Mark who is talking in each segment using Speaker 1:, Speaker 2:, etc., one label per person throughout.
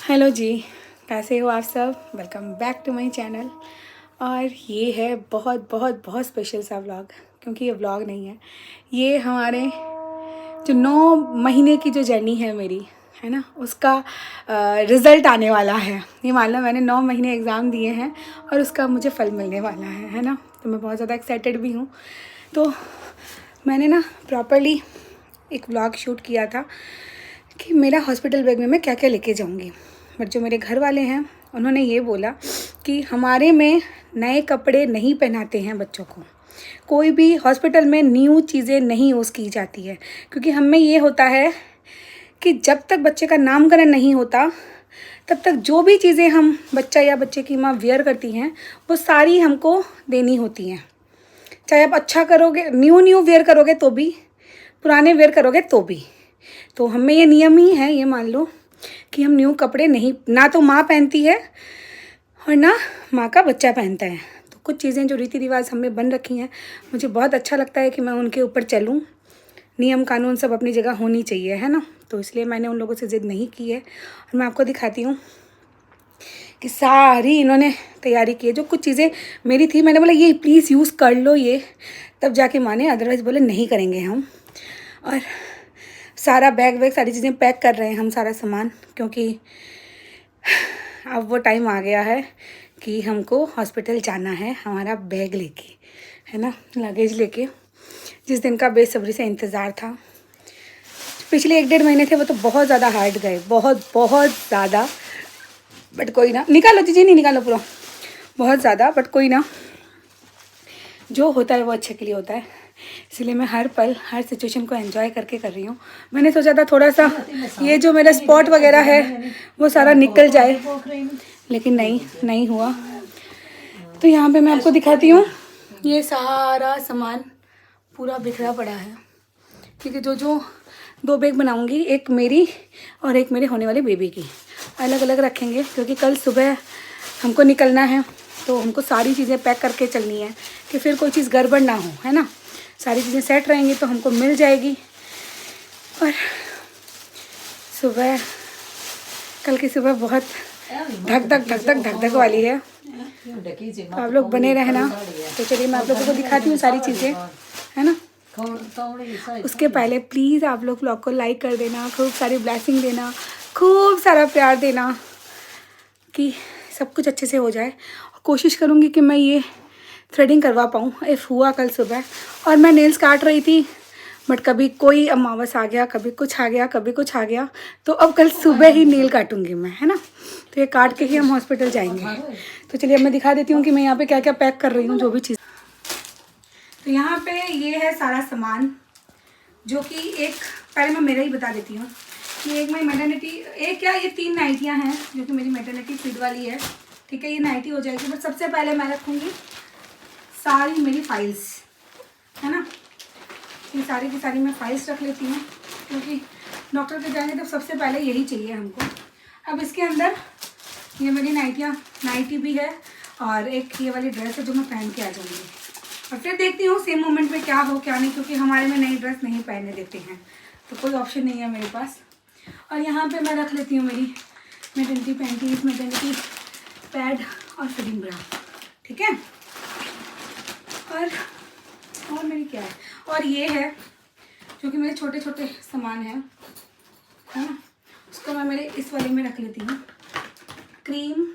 Speaker 1: Hello जी, कैसे हो आप सब। Welcome back to my channel. और ये है बहुत बहुत बहुत स्पेशल सा व्लॉग, क्योंकि ये व्लॉग नहीं है, ये हमारे जो 9 महीने की जो जर्नी है मेरी, है ना, उसका रिज़ल्ट आने वाला है। ये मान लो मैंने 9 महीने एग्ज़ाम दिए हैं और उसका मुझे फल मिलने वाला है ना। तो मैं बहुत ज़्यादा एक्साइटेड भी हूँ। तो मैंने ना प्रॉपरली एक व्लॉग शूट किया था कि मेरा हॉस्पिटल बैग में मैं क्या क्या लेके जाऊँगी। बट जो मेरे घर वाले हैं उन्होंने ये बोला कि हमारे में नए कपड़े नहीं पहनाते हैं बच्चों को, कोई भी हॉस्पिटल में न्यू चीज़ें नहीं यूज़ की जाती है, क्योंकि हम में ये होता है कि जब तक बच्चे का नामकरण नहीं होता तब तक जो भी चीज़ें हम बच्चा या बच्चे की माँ वेयर करती हैं वो सारी हमको देनी होती हैं। चाहे आप अच्छा करोगे, न्यू वेयर करोगे तो भी, पुराने वेयर करोगे तो भी। तो हमें ये नियम ही है, ये मान लो कि हम न्यू कपड़े नहीं, ना तो माँ पहनती है और ना माँ का बच्चा पहनता है। तो कुछ चीज़ें जो रीति रिवाज हमें बन रखी हैं, मुझे बहुत अच्छा लगता है कि मैं उनके ऊपर चलूँ। नियम कानून सब अपनी जगह होनी चाहिए, है ना। तो इसलिए मैंने उन लोगों से ज़िद नहीं की है। और मैं आपको दिखाती हूँ कि सारी इन्होंने तैयारी की है। जो कुछ चीज़ें मेरी थी, मैंने बोला ये प्लीज़ यूज़ कर लो ये, तब जाके माने, अदरवाइज़ बोले नहीं करेंगे हम। और सारा बैग वैग सारी चीज़ें पैक कर रहे हैं हम, सारा सामान, क्योंकि अब वो टाइम आ गया है कि हमको हॉस्पिटल जाना है हमारा बैग लेके, है ना, लगेज लेके। जिस दिन का बेसब्री से इंतज़ार था, पिछले 1-1.5 महीने थे, वो तो बहुत ज़्यादा हार्ड गए, बहुत बहुत ज़्यादा। बट कोई ना, निकालो जी, नहीं निकालो पूरा, बहुत ज़्यादा। बट कोई ना, जो होता है वो अच्छे के लिए होता है। इसलिए मैं हर पल हर सिचुएशन को एंजॉय करके कर रही हूँ। मैंने सोचा था थोड़ा सा ये जो मेरा स्पॉट वगैरह है वो सारा निकल जाए, लेकिन नहीं हुआ। तो यहाँ पे मैं आपको दिखाती हूँ, ये सारा सामान पूरा बिखरा पड़ा है, क्योंकि जो जो 2 बैग बनाऊँगी, एक मेरी और एक मेरे होने वाले बेबी की, अलग अलग रखेंगे, क्योंकि कल सुबह हमको निकलना है। तो हमको सारी चीज़ें पैक करके चलनी है कि फिर कोई चीज़ गड़बड़ ना हो, है ना। सारी चीज़ें सेट रहेंगी तो हमको मिल जाएगी। और सुबह, कल की सुबह बहुत धक धक वाली है। तो आप लोग बने रहना। तो चलिए मैं आप लोगों को दिखाती हूँ सारी चीज़ें, है ना। उसके पहले प्लीज़ आप लोग व्लॉग को लाइक कर देना, खूब सारी ब्लेसिंग देना, खूब सारा प्यार देना कि सब कुछ अच्छे से हो जाए। कोशिश करूँगी कि मैं ये थ्रेडिंग करवा पाऊँ इफ़ हुआ कल सुबह। और मैं नेल्स काट रही थी, बट कभी कोई अमावस आ गया, कभी कुछ आ गया, कभी कुछ आ गया। तो अब कल सुबह ही नेल काटूंगी मैं, है ना। तो ये काट के ही हम हॉस्पिटल जाएंगे। तो चलिए अब मैं दिखा देती हूँ कि मैं यहाँ पे क्या क्या पैक कर रही हूँ, जो भी चीज़। तो यहाँ पे ये है सारा सामान, जो कि एक, पहले मैं मेरा ही बता देती हूँ कि एक मेरी मैटरनिटी, एक क्या, ये 3 नाइटियाँ हैं जो कि मेरी मैटरनिटी फिट वाली है, ठीक है। ये नाइटी हो जाएगी। बट सबसे पहले मैं रखूँगी सारी मेरी फाइल्स, है ना। ये सारी की सारी मैं फाइल्स रख लेती हूँ, क्योंकि डॉक्टर के जाएंगे तो सबसे पहले यही चाहिए हमको। अब इसके अंदर ये मेरी नाइटी भी है, और एक ये वाली ड्रेस है जो मैं पहन के आ जाऊँगी। और फिर देखती हूँ सेम मोमेंट में क्या हो क्या नहीं, क्योंकि हमारे में नई ड्रेस नहीं पहनने देते हैं, तो कोई ऑप्शन नहीं है मेरे पास। और यहाँ पे मैं रख लेती हूँ मेरी मैटरनिटी पैंटीज, मैटरनिटी पैड और फिटिंग ब्रा, ठीक है। और मेरी क्या है, और ये है जो कि मेरे छोटे छोटे सामान हैं, है ना। उसको मैं मेरे इस वाले में रख लेती हूँ। क्रीम,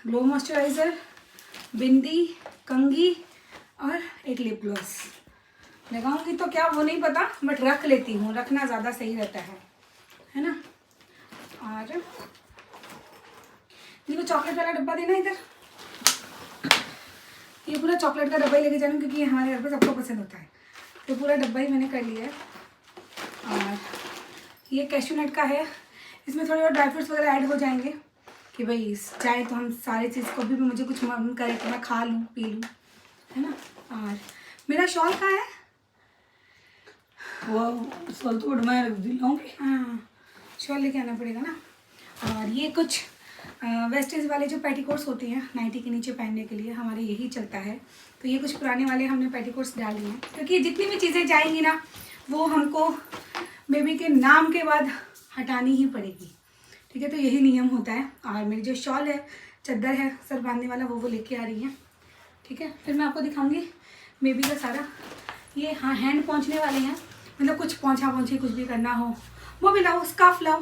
Speaker 1: ग्लो मॉइस्चराइज़र, बिंदी, कंघी और एक लिप ग्लॉस। लगाऊंगी तो क्या वो नहीं पता, बट रख लेती हूँ, रखना ज़्यादा सही रहता है ना। और ये वो चॉकलेट वाला डब्बा देना इधर, ये पूरा चॉकलेट का डब्बा ही लेके जाना, क्योंकि ये हमारे घर पर सबको पसंद होता है। तो पूरा डब्बा ही मैंने कर लिया है। और ये कैश्यू नट का है, इसमें थोड़े और ड्राई फ्रूट्स वगैरह ऐड हो जाएंगे कि भाई चाहे तो हम सारी चीज़ को भी मुझे कुछ मन करे तो मैं खा लूँ पी लूँ, है ना। और मेरा शॉल कहाँ है, वो शॉल तो मैं दिलाऊँगी, हाँ शॉल लेके आना पड़ेगा ना। और ये कुछ वेस्टेज वाले जो पेटीकोट्स होते हैं नाइटी के नीचे पहनने के लिए, हमारे यही चलता है। तो ये कुछ पुराने वाले हमने पेटीकोट्स डाल दिए हैं, क्योंकि जितनी भी चीज़ें जाएंगी ना वो हमको बेबी के नाम के बाद हटानी ही पड़ेगी, ठीक है। तो यही नियम होता है। और मेरी जो शॉल है, चादर है सर बांधने वाला, वो लेके आ रही है। ठीक है, फिर मैं आपको दिखाऊंगी बेबी का सारा। ये हाँ हैंड पहुँचने वाले हैं, मतलब कुछ पहुँचा पहुँची कुछ भी करना हो वो भी लाओ, स्कार्फ लाओ,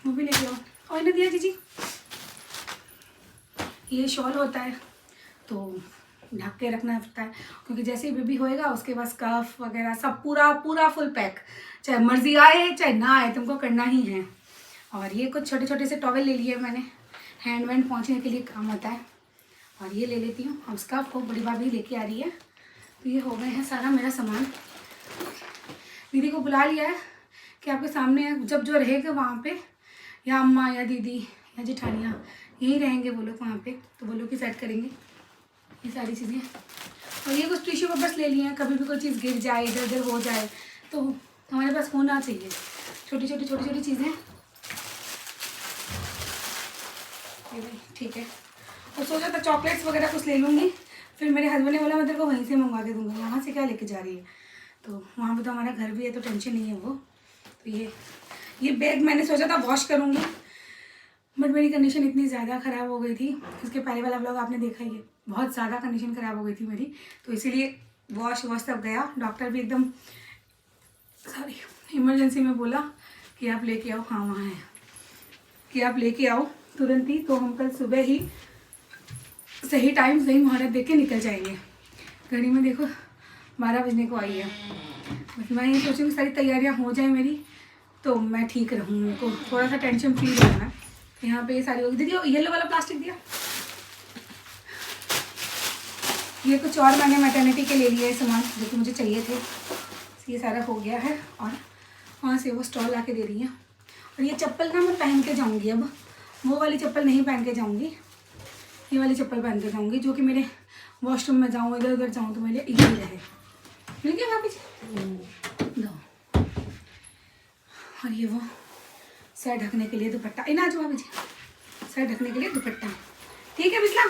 Speaker 1: वो भी लेके आओ। और इन्हें दिया जीजी, ये शॉल होता है तो ढक के रखना पड़ता है, क्योंकि जैसे ही बेबी होएगा उसके बाद स्कार्फ वगैरह सब पूरा पूरा फुल पैक, चाहे मर्जी आए चाहे ना आए तुमको करना ही है। और ये कुछ छोटे छोटे से टॉवल ले लिए मैंने, हैंड वैंड पहुँचने के लिए काम आता है। और ये ले लेती हूँ। अब स्कार्फ को बड़ी भाभी लेके आ रही है। तो ये हो गए हैं सारा मेरा सामान। दीदी को बुला लिया है कि आपके सामने जब जो रहेगा वहाँ पे, या अम्मा या दीदी या जेठानियाँ यहीं रहेंगे वो लोग वहाँ पे, तो वो लोग ही सेट करेंगे ये सारी चीज़ें। और ये कुछ टिश्यू पेपर्स ले लिए हैं, कभी भी कोई चीज़ गिर जाए इधर उधर हो जाए तो हमारे पास होना चाहिए। छोटी छोटी चीज़ें, ये भाई ठीक है। और सोचा था चॉकलेट्स वगैरह कुछ ले लूँगी, फिर मेरे हस्बैंड ने बोला मैं तेरे को वहीं से मंगवा के दूँगा, यहाँ से क्या लेके जा रही है, तो वहाँ पे तो हमारा घर भी है तो टेंशन नहीं है वो। तो ये बैग मैंने सोचा था वॉश करूँगी, बट मेरी कंडीशन इतनी ज़्यादा ख़राब हो गई थी, इसके पहले वाला व्लॉग आपने देखा ही है, बहुत ज़्यादा कंडीशन ख़राब हो गई थी मेरी, तो इसीलिए वॉश सब गया। डॉक्टर भी एकदम इमरजेंसी में बोला कि आप लेके आओ, हाँ वहाँ है कि आप लेके आओ तुरंत ही। तो हम कल सुबह ही सही टाइम सही मुहूर्त देख के निकल जाएंगे। घड़ी में देखो 12 बजने को आई है। बस मैं ये सोचूँ कि सारी तैयारियाँ हो जाए मेरी तो मैं ठीक रहूँ, मेरे को थोड़ा सा टेंशन फ्री रहना। यहाँ पे ये सारी होगी। दीदी येलो वाला प्लास्टिक दिया। ये कुछ और मैंने मैटर्निटी के ले लिया है सामान जो कि मुझे चाहिए थे। ये सारा हो गया है और वहाँ से वो स्टॉल ला के दे रही हैं। और ये चप्पल ना मैं पहन के जाऊँगी, अब वो वाली चप्पल नहीं पहन के जाऊँगी, ये वाली चप्पल पहन के जाऊँगी जो कि मेरे वॉशरूम में जाऊँ इधर उधर जाऊँ तो मेरे लिए इजी रहे। मिल गया भाभी जी दो। और ये वो सर ढकने के लिए दुपट्टा, इन आज भाभी जी सर ढकने के लिए दुपट्टा। ठीक है बिस्ला,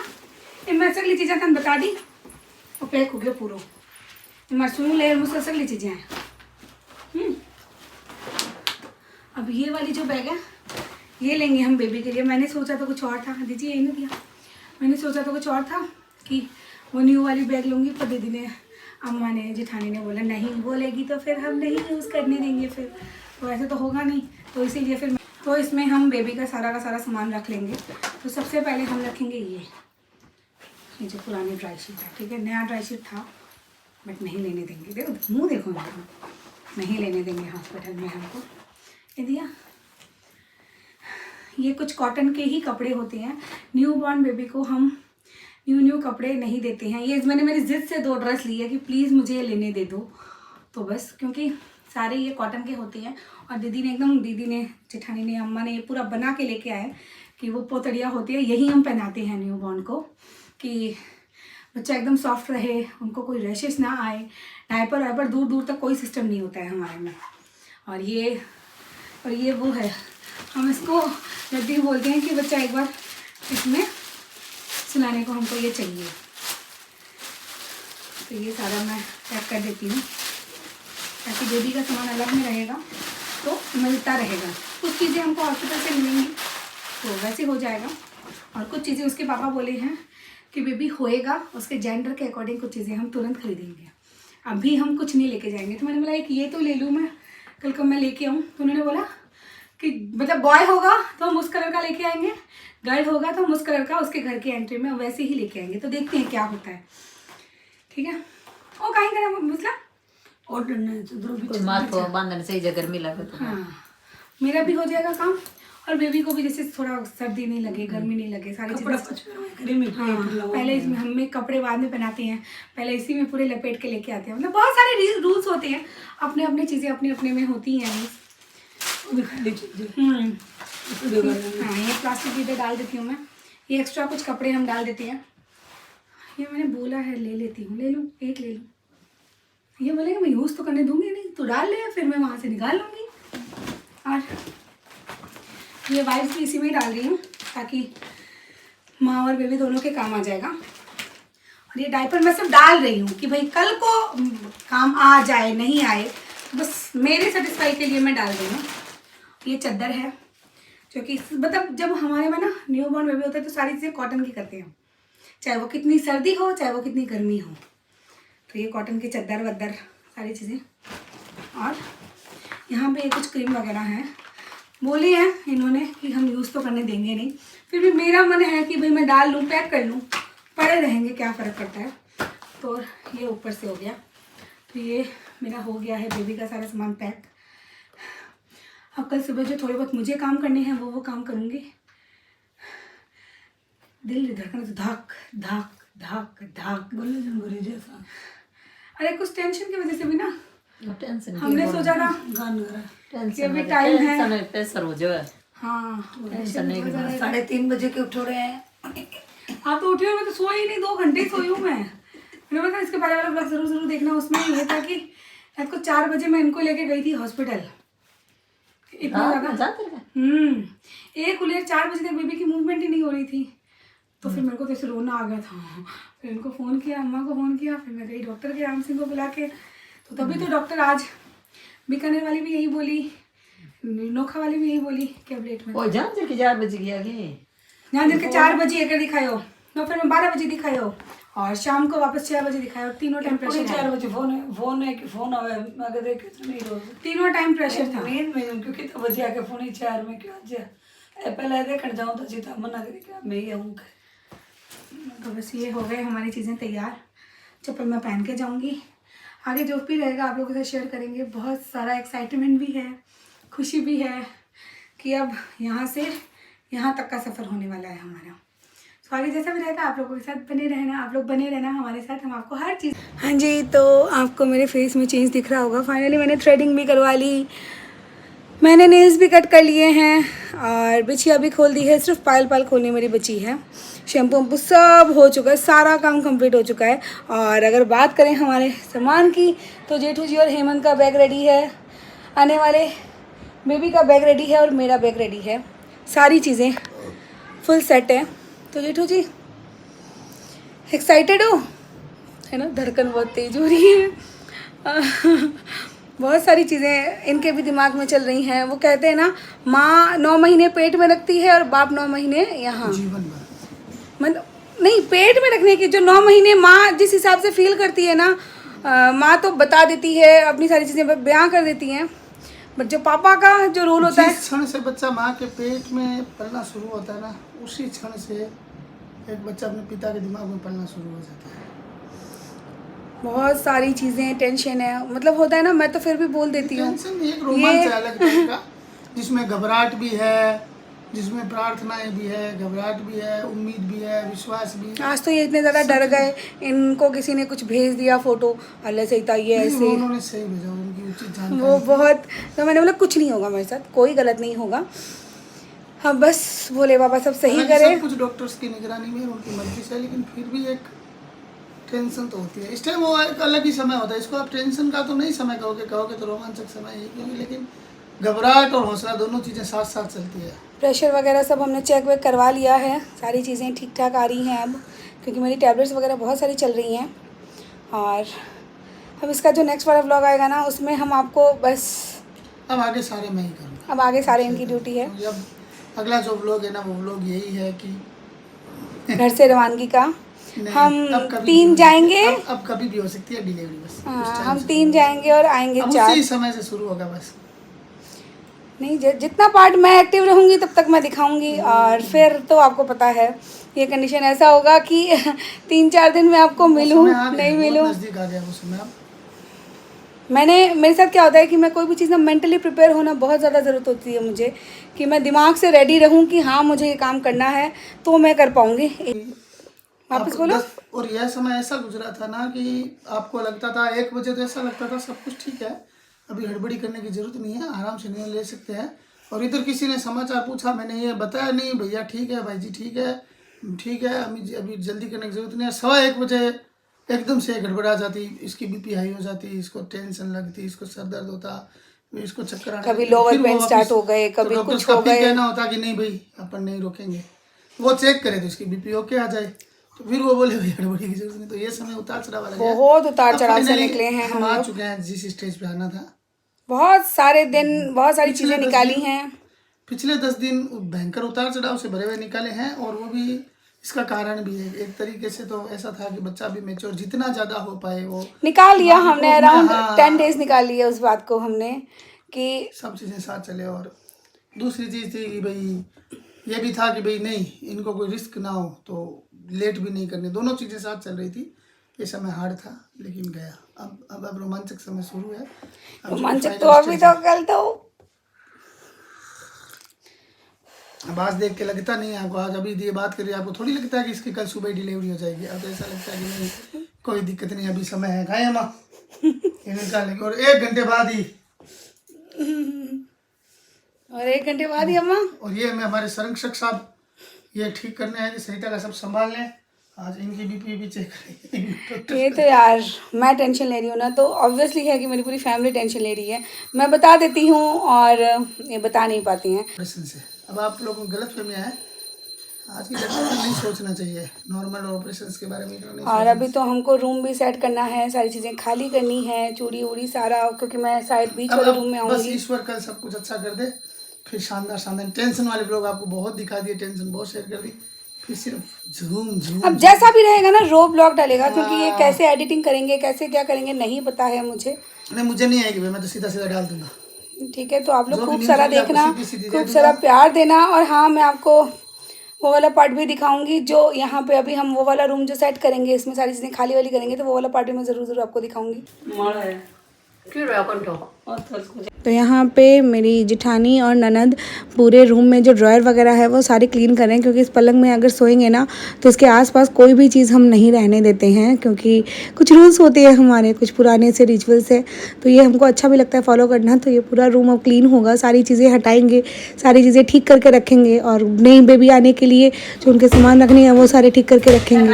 Speaker 1: मैं सगली चीज़ें तन बता दी और पैक हो गया पूरा। मैं सुन ले मुझसे सगली चीज़ें हैं। अब ये वाली जो बैग है ये लेंगे हम बेबी के लिए। मैंने सोचा तो कुछ और था, दीजिए यही नहीं दिया, मैंने सोचा तो कुछ और था कि वो न्यू वाली बैग लूँगी, पर दीदी ने अम्मा ने जेठानी ने बोला नहीं वो लेगी तो फिर हम नहीं यूज़ करने देंगे, फिर तो ऐसे तो होगा नहीं, तो इसीलिए फिर तो इसमें हम बेबी का सारा सामान रख लेंगे। तो सबसे पहले हम रखेंगे ये जो पुरानी ड्राई शीट है, ठीक है, नया ड्राई शीट था बट नहीं लेने देंगे। देखो मुँह देखो मेरा, नहीं लेने देंगे हॉस्पिटल में हमको। ये दिया, ये कुछ कॉटन के ही कपड़े होते हैं। न्यू बॉर्न बेबी को हम न्यू कपड़े नहीं देते हैं। ये मैंने मेरी ज़िद से 2 ड्रेस ली है कि प्लीज़ मुझे ये लेने दे दो, तो बस क्योंकि सारे ये कॉटन के होते हैं। और दीदी ने जेठानी ने अम्मा ने ये पूरा बना के लेके आए कि वो पोतड़िया होती है, यही हम पहनाते हैं न्यू बॉर्न को कि बच्चा एकदम सॉफ्ट रहे, उनको कोई रैशेस ना आए। डायपर वाइपर दूर दूर तक कोई सिस्टम नहीं होता है हमारे में। और ये वो है, हम इसको जल्दी बोलते हैं कि बच्चा एक बार इसमें सुनाने को हमको ये चाहिए। तो ये सारा मैं पैक कर देती हूँ ताकि बेबी का सामान अलग में रहेगा तो मिलता रहेगा। कुछ चीज़ें हमको हॉस्पिटल से मिलेंगी तो वैसे हो जाएगा, और कुछ चीज़ें उसके पापा बोले हैं कि बेबी होएगा उसके जेंडर के अकॉर्डिंग कुछ चीज़ें हम तुरंत खरीदेंगे, अभी हम कुछ नहीं लेके जाएंगे। तो मैंने बोला एक ये तो ले लूँ मैं, कल को मैं लेके आऊँ। तो उन्होंने बोला कि मतलब बॉय होगा तो हम उस कलर का लेके आएंगे, गर्ल होगा तो हम उस कलर का उसके घर की एंट्री में वैसे ही लेके आएंगे। तो देखते हैं क्या होता है, ठीक है। ओ कहीं करा मतलब ऑर्डर नहीं
Speaker 2: माथ को बांधने सही जगह मिला तो
Speaker 1: हाँ, मेरा भी हो जाएगा काम और बेबी को भी जैसे थोड़ा सर्दी नहीं लगे, गर्मी नहीं लगे, सारी चीज़ें। हाँ, पहले इसमें हमें कपड़े बाद में पहनाते हैं, पहले इसी में पूरे लपेट के लेके आते हैं। मतलब बहुत सारे रूल्स होते हैं, अपने अपने चीज़ें अपने अपने में होती हैं। हाँ, ये प्लास्टिक इधर डाल देती हूँ मैं, ये एक्स्ट्रा कुछ कपड़े हम डाल देते हैं। ये मैंने बोला है ले लेती हूँ, ले लूँ एक ले लूँ। ये बोलेगा मैं यूज़ तो करने दूंगी नहीं, तो डाल ले, फिर मैं वहाँ से निकाल लूँगी। और ये वाइप्स भी इसी में ही डाल रही हूँ ताकि माँ और बेबी दोनों के काम आ जाएगा। और ये डायपर मैं सब डाल रही हूँ कि भाई कल को काम आ जाए नहीं आए, बस मेरे सेटिस्फाई के लिए मैं डाल रही हूँ। ये चादर है जो कि मतलब जब हमारे में ना न्यू बॉर्न बेबी होता है तो सारी चीज़ें कॉटन की करते हैं, चाहे वो कितनी सर्दी हो चाहे वो कितनी गर्मी हो। तो ये कॉटन की चादर वद्दर सारी चीज़ें। और यहाँ पे कुछ क्रीम वगैरह हैं, बोली है इन्होंने कि हम यूज़ तो करने देंगे नहीं, फिर भी मेरा मन है कि भाई मैं डाल लूँ, पैक कर लूँ, पड़े रहेंगे, क्या फ़र्क पड़ता है। तो ये ऊपर से हो गया। तो ये मेरा हो गया है बेबी का सारा सामान पैक। अब कल सुबह जो थोड़े बहुत मुझे काम करने हैं वो काम करूँगी। दिल धड़कन धक धक धक धक
Speaker 3: बोले जंगोरे जैसा।
Speaker 1: अरे कुछ टेंशन की वजह से भी ना
Speaker 2: टेंशन
Speaker 1: हमने सोचा था
Speaker 3: गान गा रहा
Speaker 1: कि अभी टाइम है।
Speaker 2: टेंशन प्रेशर हो जाए।
Speaker 1: हाँ
Speaker 2: टेंशन नहीं करना।
Speaker 3: है। 3:30 बजे के उठ रहे हैं।
Speaker 1: आप तो उठी हो, मैं तो सोई ही नहीं, 2 घंटे ही सोई हूँ मैं। मैंने बोला इसके पहले वाला ब्लॉग जरूर देखना। उसमें ये था कि रात को 4 बजे मैं इनको लेके गई थी हॉस्पिटल। इतना ज़्यादा एक उलेर 4 बजे तक बेबी की मूवमेंट ही नहीं हो रही थी। तो फिर मेरे को तो ऐसे रोना आ गया था। फिर इनको फ़ोन किया, अम्मा को फ़ोन किया, फिर मैं गई डॉक्टर के राम सिंह को बुला के। तो तभी तो डॉक्टर आज बीकानेर वाली भी यही बोली, नोखा वाली भी यही बोली कि अब लेट में
Speaker 2: ओ जान जे के 4 बजे गया गे।
Speaker 1: यहाँ दिन के 4 बजे एक दिखायो, तो फिर मैं 12 बजे दिखायो और शाम को वापस 6 बजे दिखायो। तीनों टाइम प्रेशर
Speaker 3: 4 बजे फोन है कि फोन आवे मगर देखे तो नहीं रोज
Speaker 1: तीनों टाइम प्रेशर था।
Speaker 3: नींद में क्योंकि तो बजे आके फोन ही 4 में क्यों आज पहले देखने जाऊं तो जीता मना करे क्या मैं ही आऊंगा।
Speaker 1: तो बस ये हो गए हमारी चीज़ें तैयार। चप्पल मैं पहन के जाऊंगी, आगे जो भी रहेगा आप लोगों के साथ शेयर करेंगे। बहुत सारा एक्साइटमेंट भी है, खुशी भी है कि अब यहाँ से यहाँ तक का सफ़र होने वाला है हमारा। तो आगे जैसा भी रहेगा आप लोगों के साथ बने रहना, आप लोग बने रहना हमारे साथ, हम आपको हर चीज़। हाँ जी, तो आपको मेरे फेस में चेंज दिख रहा होगा। फाइनली मैंने थ्रेडिंग भी करवा ली, मैंने नेल्स भी कट कर लिए हैं और बिछिया भी खोल दी है। सिर्फ पायल खोलनी मेरी बची है। शैम्पू वम्पू सब हो चुका है, सारा काम कंप्लीट हो चुका है। और अगर बात करें हमारे सामान की तो जेठू जी और हेमंत का बैग रेडी है, आने वाले बेबी का बैग रेडी है और मेरा बैग रेडी है। सारी चीज़ें फुल सेट है। तो जेठू जी एक्साइटेड हो, है ना? धड़कन बहुत तेज हो रही है। बहुत सारी चीज़ें इनके भी दिमाग में चल रही हैं। वो कहते हैं ना, माँ 9 महीने पेट में रखती है और बाप 9 महीने यहाँ।
Speaker 3: जीवन भर
Speaker 1: मतलब नहीं, पेट में रखने की जो 9 महीने माँ जिस हिसाब से फील करती है ना, माँ तो बता देती है, अपनी सारी चीज़ें बयां कर देती हैं। बट जो पापा का जो रोल होता है,
Speaker 4: जिस क्षण से बच्चा माँ के पेट में पलना शुरू होता है ना, उसी क्षण से एक बच्चा अपने पिता के दिमाग में पलना शुरू हो जाता है।
Speaker 1: बहुत सारी चीज़ें टेंशन है। मतलब होता है ना, मैं तो फिर भी बोल देती हूँ।
Speaker 4: टेंशन एक रोमांच है अलग टाइप का, जिसमें घबराहट भी है, जिसमें प्रार्थनाएं भी है, घबराहट भी है, उम्मीद भी है, विश्वास भी है।
Speaker 1: आज तो ये इतने ज़्यादा डर गए, इनको किसी ने कुछ भेज दिया फोटो, अल्लाह से था ये
Speaker 4: नहीं,
Speaker 1: ऐसे,
Speaker 4: वो उन्होंने सही भेजा, उनकी उचित जानकारी
Speaker 1: वो
Speaker 4: थी।
Speaker 1: बहुत। तो मैंने बोला कुछ नहीं होगा मेरे साथ, कोई गलत नहीं होगा। हाँ बस भोले बाबा सब सही
Speaker 4: हालांकि
Speaker 1: करे।
Speaker 4: सब कुछ डॉक्टर्स की निगरानी में उनकी मर्जी से है, लेकिन फिर भी एक टेंशन तो होती है। इस टाइम वो एक अलग ही समय होता है। इसको आप टेंशन का तो नहीं समय कहोगे तो रोमांचक समय है, क्योंकि लेकिन घबराहट और हौसला दोनों चीज़ें साथ साथ चलती है।
Speaker 1: प्रेशर वगैरह सब हमने चेक वेक करवा लिया है, सारी चीज़ें ठीक ठाक आ रही हैं अब, क्योंकि मेरी टैबलेट्स वगैरह बहुत सारी चल रही हैं। और अब इसका जो नेक्स्ट वाला व्लॉग आएगा ना, उसमें हम आपको बस
Speaker 4: अब आगे सारे मैं ही करूँगा।
Speaker 1: अब आगे सारे इनकी ड्यूटी है।
Speaker 4: अब अगला जो व्लॉग है ना, वो व्लॉग यही है कि
Speaker 1: घर से रवानगी का
Speaker 4: नहीं,
Speaker 1: हम
Speaker 4: अब कभी
Speaker 1: 3
Speaker 4: भी हो
Speaker 1: जाएंगे।
Speaker 4: सकती है। अब कभी भी हो सकती है डिलीवरी, बस उस
Speaker 1: हाँ,
Speaker 4: टाइम
Speaker 1: हम
Speaker 4: से
Speaker 1: 3 जाएंगे और आएंगे
Speaker 4: अब
Speaker 1: 4।
Speaker 4: उसी समय से शुरू होगा बस।
Speaker 1: नहीं, जितना पार्ट मैं एक्टिव रहूँगी तब तक मैं दिखाऊंगी। और फिर तो आपको पता है ये कंडीशन ऐसा होगा कि 3-4 दिन में आपको मिलूँ
Speaker 4: समय आ गया,
Speaker 1: नहीं
Speaker 4: बहुत
Speaker 1: मिलूँ।
Speaker 4: नजदीक आ गया वो समय। अब
Speaker 1: मेरे साथ क्या होता है कि मैं कोई भी चीज़ में मेंटली प्रिपेयर होना बहुत ज़्यादा ज़रूरत होती है मुझे, कि मैं दिमाग से रेडी रहूँ कि हाँ मुझे ये काम करना है तो मैं कर पाऊँगी। वापस
Speaker 4: आपको
Speaker 1: बोलो।
Speaker 4: और यह समय ऐसा गुजरा था ना कि आपको लगता था 1 बजे तो ऐसा लगता था सब कुछ ठीक है, अभी हड़बड़ी करने की जरूरत नहीं है, आराम से निर्णय ले सकते हैं। और इधर किसी ने समाचार पूछा, मैंने ये बताया नहीं, भैया ठीक है, भाई जी ठीक है, अभी जल्दी करने की जरूरत नहीं है। 1:15 बजे एकदम से गड़बड़ा जाती, इसकी बीपी हाई हो जाती, इसको टेंशन लगती, इसको सर दर्द होता, इसको चक्कर आने
Speaker 1: कभी
Speaker 4: लगते,
Speaker 1: लोअर
Speaker 4: फिर वो
Speaker 1: पेन
Speaker 4: वापस-
Speaker 1: स्टार्ट हो गए,
Speaker 4: तो
Speaker 1: कभी
Speaker 4: डॉक्टर्स
Speaker 1: कुछ
Speaker 4: का
Speaker 1: हो
Speaker 4: फिर
Speaker 1: गए।
Speaker 4: कहना होता कि नहीं भाई अपन नहीं रोकेंगे, वो चेक करे तो इसकी बीपी ओके आ जाए, तो फिर वो बोले भाई गड़बड़ी की जरूरत नहीं। तो ये समय उतार चढ़ाव वाला है।
Speaker 1: बहुत उतार
Speaker 4: अब
Speaker 1: चढ़ाव से
Speaker 4: finally
Speaker 1: निकले हैं
Speaker 4: हम आ
Speaker 1: लोग।
Speaker 4: चुके हैं जिस स्टेज पे आना था।
Speaker 1: बहुत सारे दिन बहुत सारी चीज़ें निकाली हैं।
Speaker 4: पिछले 10 दिन भयंकर उतार चढ़ाव से भरे हुए निकाले हैं, और वो भी इसका कारण भी है एक तरीके से। तो ऐसा था कि बच्चा भी मैच्योर जितना ज़्यादा हो पाए वो
Speaker 1: निकाल लिया हमने, अराउंड
Speaker 4: हाँ।
Speaker 1: 10 डेज निकाल लिए उस बात को हमने कि
Speaker 4: सब चीज़ें साथ चले। और दूसरी चीज़ थी कि भाई ये भी था कि भाई नहीं, इनको कोई रिस्क ना हो तो लेट भी नहीं करने, दोनों चीज़ें साथ चल रही थी। ये समय हार्ड था लेकिन गया। अब रोमांचक समय शुरू है। अब जो
Speaker 1: रोमांचक
Speaker 4: final
Speaker 1: तो अभी
Speaker 4: stage
Speaker 1: तो कल तो
Speaker 4: अब आज देख के लगता नहीं है आपको, आज अभी ये बात करिए आपको थोड़ी लगता है कि इसकी कल सुबह डिलीवरी हो जाएगी। अब तो ऐसा लगता है कि नहीं, कोई दिक्कत नहीं, अभी समय है, खाए हम ये निकालेंगे। और 1 घंटे बाद ही,
Speaker 1: और 1 घंटे बाद ही अम्मा।
Speaker 4: और ये हमें हमारे संरक्षक साहब ये ठीक करने आए थे, सरिता का सब संभाल लें। आज इनकी बीपी भी चेक करेंगे।
Speaker 1: ये तो यार मैं टेंशन ले रही हूँ ना, तो ऑब्वियसली है कि मेरी पूरी फैमिली टेंशन ले रही है। मैं बता देती हूँ और ये बता नहीं पाती हैं।
Speaker 4: ऑपरेशन से अब आप लोगों को गलत फहमियाँ है, आज की डेट में नहीं सोचना चाहिए नॉर्मल ऑपरेशन के बारे में, इतना नहीं
Speaker 1: और अभी तो हमको रूम भी सेट करना है, सारी चीज़ें खाली करनी है, चूड़ी वूड़ी सारा, क्योंकि मैं शायद बीच वाले रूम में
Speaker 4: बस
Speaker 1: आऊँगी।
Speaker 4: ईश्वर कल सब कुछ अच्छा कर दे, फिर शानदार शानदार। टेंशन वाले लोग आपको बहुत दिखा दिए, टेंशन बहुत शेयर कर दी, फिर सिर्फ झूम झूम।
Speaker 1: अब जैसा भी रहेगा ना रो ब्लॉग डालेगा, क्योंकि ये कैसे एडिटिंग करेंगे, कैसे क्या करेंगे नहीं पता है मुझे।
Speaker 4: नहीं, मुझे नहीं आएगी भाई, मैं तो सीधा सीधा डाल दूंगा।
Speaker 1: ठीक है, तो आप लोग
Speaker 4: जो भी
Speaker 1: खूब
Speaker 4: न्यूज़
Speaker 1: सारा
Speaker 4: होगी आपको
Speaker 1: देखना,
Speaker 4: सीधी-सीधी दे
Speaker 1: खूब
Speaker 4: दूंगा।
Speaker 1: सारा प्यार देना। और हाँ, मैं आपको वो वाला पार्ट भी दिखाऊंगी जो यहाँ पे अभी हम वो वाला रूम जो सेट करेंगे, इसमें सारी चीज़ें खाली वाली करेंगे, तो वो वाला पार्ट भी मैं ज़रूर आपको दिखाऊंगी।
Speaker 3: माड़ा है
Speaker 2: फिर कंटो
Speaker 3: और थोड़ा
Speaker 1: तो यहाँ पे मेरी जिठानी और ननद पूरे रूम में जो ड्रॉयर वगैरह है वो सारे क्लीन कर रहे हैं, क्योंकि इस पलंग में अगर सोएंगे ना तो इसके आसपास कोई भी चीज़ हम नहीं रहने देते हैं, क्योंकि कुछ रूल्स होते हैं हमारे, कुछ पुराने से रिचुअल्स है, तो ये हमको अच्छा भी लगता है फॉलो करना। तो ये पूरा रूम अब क्लीन होगा, सारी चीज़ें हटाएंगे, सारी चीज़ें ठीक करके रखेंगे, और नई बेबी आने के लिए जो उनके सामान रखने हैं वो सारे ठीक करके रखेंगे।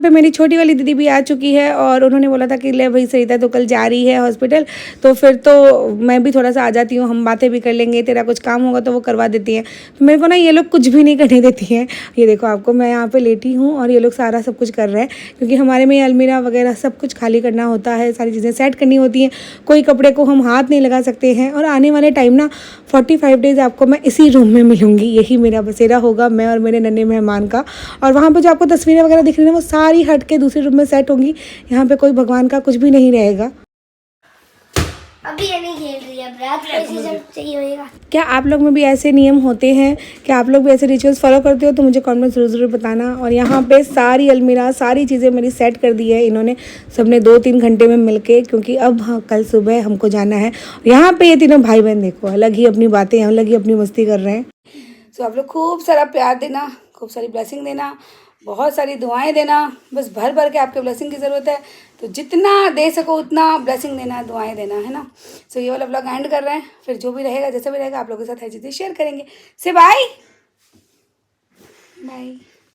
Speaker 1: पे मेरी छोटी वाली दीदी भी आ चुकी है, और उन्होंने बोला था कि ले भाई सरिता तो कल जा रही है हॉस्पिटल, तो फिर तो मैं भी थोड़ा सा आ जाती हूँ, हम बातें भी कर लेंगे, तेरा कुछ काम होगा तो वो करवा देती हैं। तो मेरे को ना ये लोग कुछ भी नहीं करने देती हैं। ये देखो आपको, मैं यहाँ पे लेटी हूँ और ये लोग सारा सब कुछ कर रहे हैं, क्योंकि हमारे में अलमीरा वगैरह सब कुछ खाली करना होता है, सारी चीज़ें सेट करनी होती हैं, कोई कपड़े को हम हाथ नहीं लगा सकते हैं। और आने वाले टाइम ना 45 डेज़ आपको मैं इसी रूम में मिलूँगी, यही मेरा बसेरा होगा मैं और मेरे नन्हे मेहमान का। और वहाँ पर जो आपको तस्वीरें वगैरह दिख रही हैं वो सारी हट के दूसरे रूम में सेट होंगी, यहाँ पे कोई भगवान का कुछ भी नहीं रहेगा।
Speaker 5: अभी ये नहीं खेल रही है, रात को इसे जब चाहिए होएगा।
Speaker 1: क्या आप लोग में भी ऐसे नियम होते हैं? क्या आप लोग भी ऐसे रिचुअल्स फॉलो करते हो? तो मुझे कमेंट ज़रूर बताना। और यहाँ पे सारी अलमीरा सारी चीज़ें मेरी सेट कर दी है इन्होंने, सबने 2-3 घंटे में मिलके, क्योंकि अब हाँ कल सुबह हमको जाना है। यहाँ पे ये तीनों भाई बहन देखो अलग ही अपनी बातें, अलग ही अपनी मस्ती कर रहे हैं। तो आप लोग खूब सारा प्यार देना, खूब सारी ब्लेसिंग देना, बहुत सारी दुआएं देना, बस भर भर के आपके ब्लेसिंग की ज़रूरत है, तो जितना दे सको उतना ब्लेसिंग देना, दुआएं देना, है ना। सो ये वाला ब्लॉग एंड कर रहे हैं, फिर जो भी रहेगा जैसा भी रहेगा आप लोगों के साथ हर चीज़ें शेयर करेंगे। से बाय बाय।